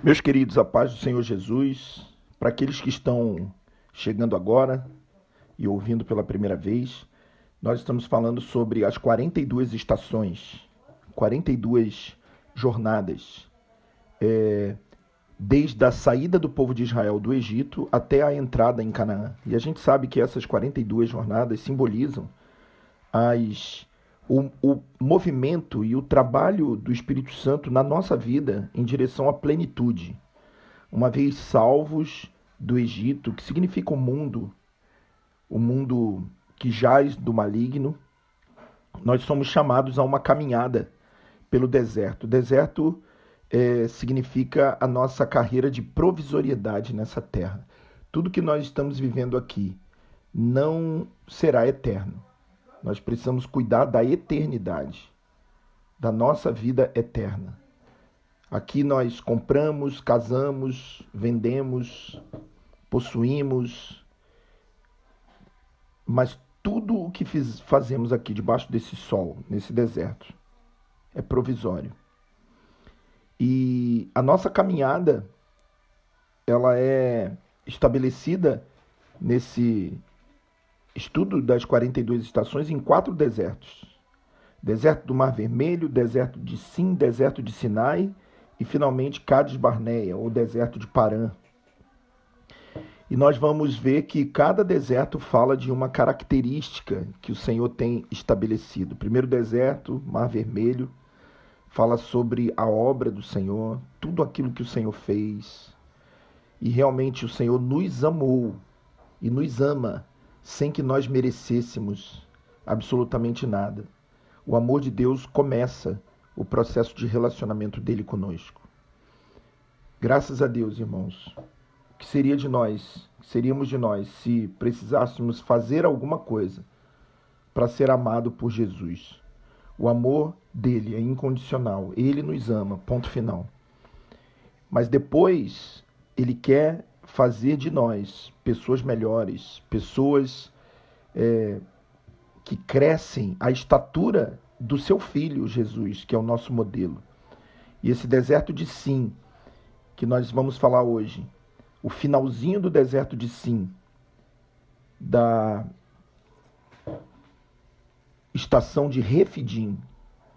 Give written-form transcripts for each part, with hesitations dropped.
Meus queridos, a paz do Senhor Jesus, para aqueles que estão chegando agora e ouvindo pela primeira vez, nós estamos falando sobre as 42 estações, 42 jornadas, desde a saída do povo de Israel do Egito até a entrada em Canaã. E a gente sabe que essas 42 jornadas simbolizam as, o movimento e o trabalho do Espírito Santo na nossa vida em direção à plenitude. Uma vez salvos do Egito, que significa o mundo que jaz do maligno, nós somos chamados a uma caminhada pelo deserto. O deserto significa a nossa carreira de provisoriedade nessa terra. Tudo que nós estamos vivendo aqui não será eterno. Nós precisamos cuidar da eternidade, da nossa vida eterna. Aqui nós compramos, casamos, vendemos, possuímos, mas tudo o que fazemos aqui debaixo desse sol, nesse deserto, é provisório. E a nossa caminhada, ela é estabelecida nesse estudo das 42 estações em 4 desertos. Deserto do Mar Vermelho, deserto de Sim, deserto de Sinai e finalmente Cádiz Barneia, ou deserto de Parã. E nós vamos ver que cada deserto fala de uma característica que o Senhor tem estabelecido. O primeiro deserto, Mar Vermelho, fala sobre a obra do Senhor, tudo aquilo que o Senhor fez. E realmente o Senhor nos amou e nos ama sem que nós merecêssemos absolutamente nada. O amor de Deus começa o processo de relacionamento dele conosco. Graças a Deus, irmãos. O que seria de nós, que seríamos de nós, se precisássemos fazer alguma coisa para ser amado por Jesus? O amor dele é incondicional. Ele nos ama, ponto final. Mas depois, ele quer fazer de nós pessoas melhores, pessoas que crescem à estatura do seu Filho, Jesus, que é o nosso modelo. E esse deserto de Sim, que nós vamos falar hoje, o finalzinho do deserto de Sim, da estação de Refidim.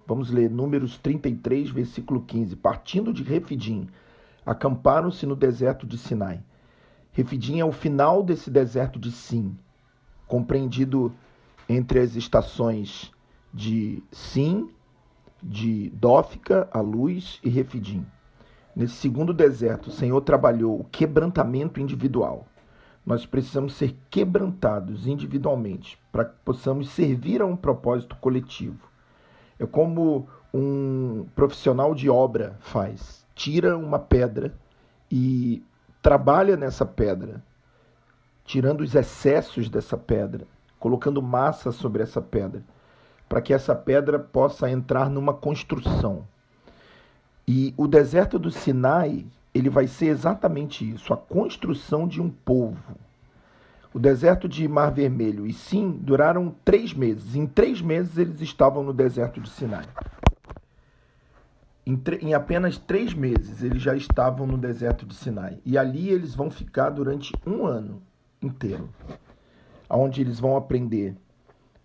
Vamos ler Números 33, versículo 15. Partindo de Refidim, acamparam-se no deserto de Sinai. Refidim é o final desse deserto de Sim, compreendido entre as estações de Sim, de Dófica, a luz, e Refidim. Nesse segundo deserto, o Senhor trabalhou o quebrantamento individual. Nós precisamos ser quebrantados individualmente para que possamos servir a um propósito coletivo. É como um profissional de obra faz. Tira uma pedra e trabalha nessa pedra, tirando os excessos dessa pedra, colocando massa sobre essa pedra, para que essa pedra possa entrar numa construção. E o deserto do Sinai, ele vai ser exatamente isso, a construção de um povo. O deserto de Mar Vermelho e Sim duraram 3 meses. Em 3 meses eles estavam no deserto de Sinai. Em apenas 3 meses eles já estavam no deserto de Sinai. E ali eles vão ficar durante 1 ano inteiro, onde eles vão aprender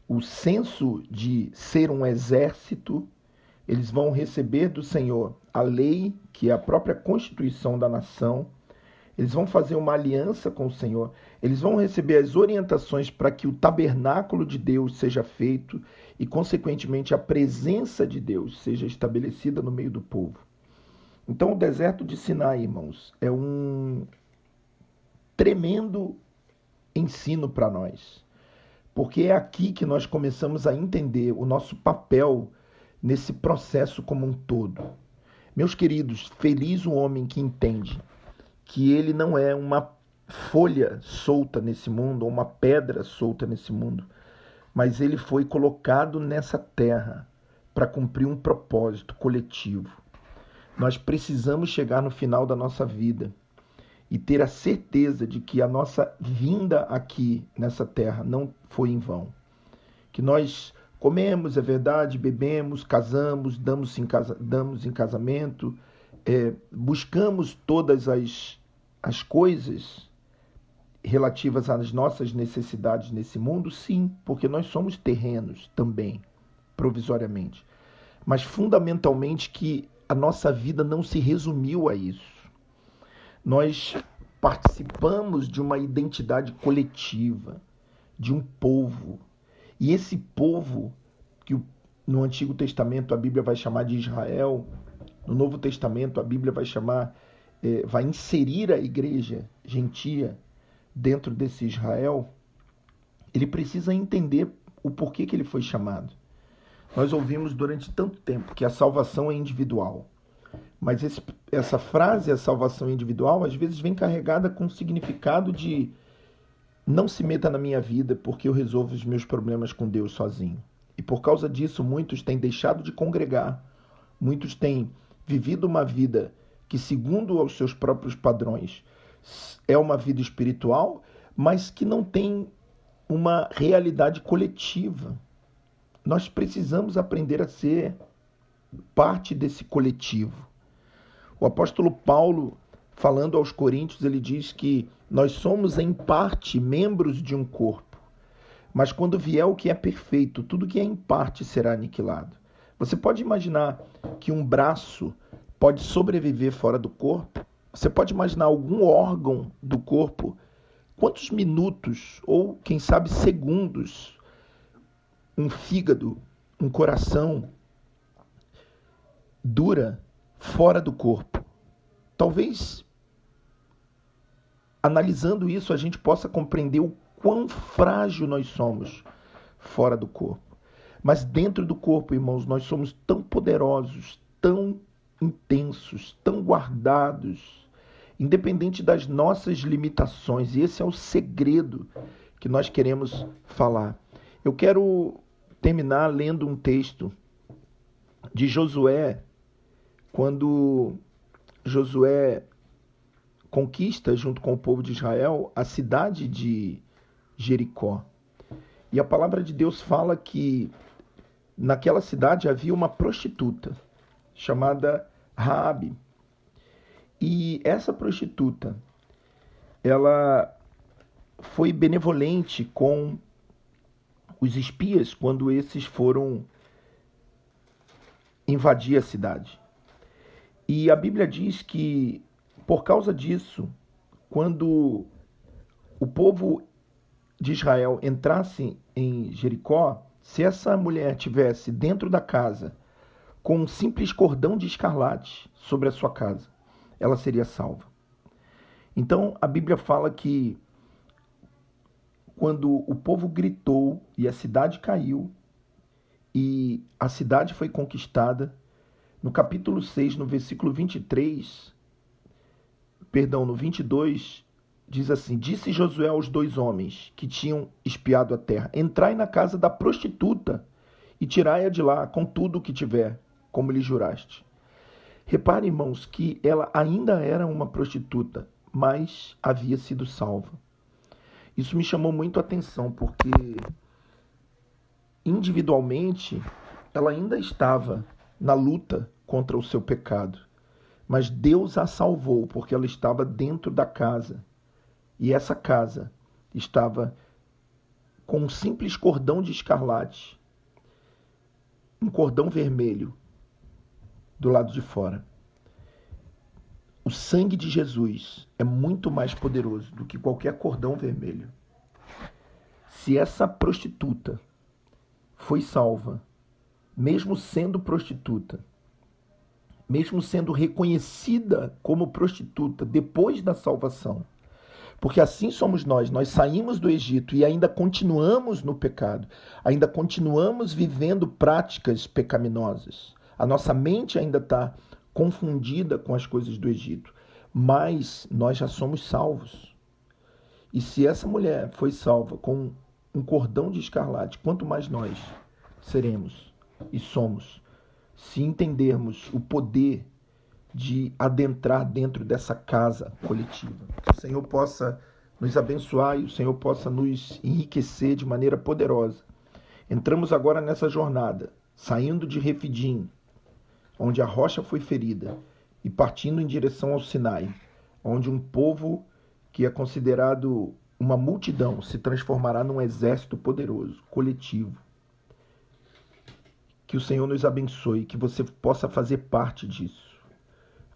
o senso de ser um exército. Eles vão receber do Senhor a lei, que é a própria constituição da nação. Eles vão fazer uma aliança com o Senhor. Eles vão receber as orientações para que o tabernáculo de Deus seja feito e, consequentemente, a presença de Deus seja estabelecida no meio do povo. Então, o deserto de Sinai, irmãos, é um tremendo ensino para nós, porque é aqui que nós começamos a entender o nosso papel nesse processo como um todo. Meus queridos, feliz o homem que entende que ele não é uma folha solta nesse mundo, ou uma pedra solta nesse mundo, mas ele foi colocado nessa terra para cumprir um propósito coletivo. Nós precisamos chegar no final da nossa vida e ter a certeza de que a nossa vinda aqui nessa terra não foi em vão. Que nós comemos, é verdade, bebemos, casamos, damos em casamento, buscamos todas as coisas relativas às nossas necessidades nesse mundo? Sim, porque nós somos terrenos também, provisoriamente. Mas fundamentalmente que a nossa vida não se resumiu a isso. Nós participamos de uma identidade coletiva, de um povo. E esse povo, que no Antigo Testamento a Bíblia vai chamar de Israel, no Novo Testamento a Bíblia vai chamar, vai inserir a igreja gentia dentro desse Israel, ele precisa entender o porquê que ele foi chamado. Nós ouvimos durante tanto tempo que a salvação é individual. Mas essa frase, a salvação individual, às vezes vem carregada com o significado de não se meta na minha vida porque eu resolvo os meus problemas com Deus sozinho. E por causa disso, muitos têm deixado de congregar, muitos têm vivido uma vida que, segundo aos seus próprios padrões, é uma vida espiritual, mas que não tem uma realidade coletiva. Nós precisamos aprender a ser parte desse coletivo. O apóstolo Paulo, falando aos Coríntios, ele diz que nós somos em parte membros de um corpo, mas quando vier o que é perfeito, tudo que é em parte será aniquilado. Você pode imaginar que um braço pode sobreviver fora do corpo? Você pode imaginar algum órgão do corpo, quantos minutos ou, quem sabe, segundos, um fígado, um coração, dura fora do corpo? Talvez, analisando isso, a gente possa compreender o quão frágil nós somos fora do corpo. Mas dentro do corpo, irmãos, nós somos tão poderosos, tão intensos, tão guardados, independente das nossas limitações. E esse é o segredo que nós queremos falar. Eu quero terminar lendo um texto de Josué, quando Josué conquista, junto com o povo de Israel, a cidade de Jericó. E a palavra de Deus fala que naquela cidade havia uma prostituta chamada Raabe. E essa prostituta, ela foi benevolente com os espias quando esses foram invadir a cidade. E a Bíblia diz que, por causa disso, quando o povo de Israel entrasse em Jericó, se essa mulher tivesse dentro da casa com um simples cordão de escarlate sobre a sua casa, ela seria salva. Então, a Bíblia fala que quando o povo gritou e a cidade caiu e a cidade foi conquistada, no capítulo 6, no versículo 22, diz assim: Disse Josué aos 2 homens que tinham espiado a terra: Entrai na casa da prostituta e tirai-a de lá com tudo o que tiver, como lhe juraste. Repare, irmãos, que ela ainda era uma prostituta, mas havia sido salva. Isso me chamou muito a atenção, porque individualmente ela ainda estava na luta contra o seu pecado, mas Deus a salvou porque ela estava dentro da casa, e essa casa estava com um simples cordão de escarlate, um cordão vermelho do lado de fora. O sangue de Jesus é muito mais poderoso do que qualquer cordão vermelho. Se essa prostituta foi salva, mesmo sendo prostituta, mesmo sendo reconhecida como prostituta depois da salvação, porque assim somos nós saímos do Egito e ainda continuamos no pecado, ainda continuamos vivendo práticas pecaminosas. A nossa mente ainda está confundida com as coisas do Egito, mas nós já somos salvos. E se essa mulher foi salva com um cordão de escarlate, quanto mais nós seremos e somos, se entendermos o poder de adentrar dentro dessa casa coletiva. Que o Senhor possa nos abençoar e o Senhor possa nos enriquecer de maneira poderosa. Entramos agora nessa jornada, saindo de Refidim, onde a rocha foi ferida, e partindo em direção ao Sinai, onde um povo que é considerado uma multidão se transformará num exército poderoso, coletivo. Que o Senhor nos abençoe, que você possa fazer parte disso.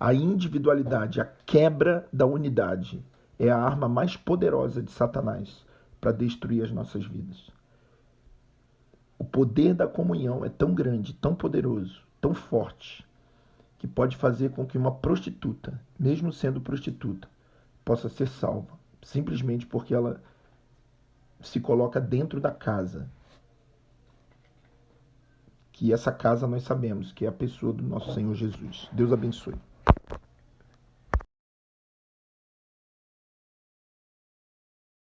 A individualidade, a quebra da unidade é a arma mais poderosa de Satanás para destruir as nossas vidas. O poder da comunhão é tão grande, tão poderoso, tão forte, que pode fazer com que uma prostituta, mesmo sendo prostituta, possa ser salva, simplesmente porque ela se coloca dentro da casa. Que essa casa nós sabemos que é a pessoa do nosso Senhor Jesus. Deus abençoe.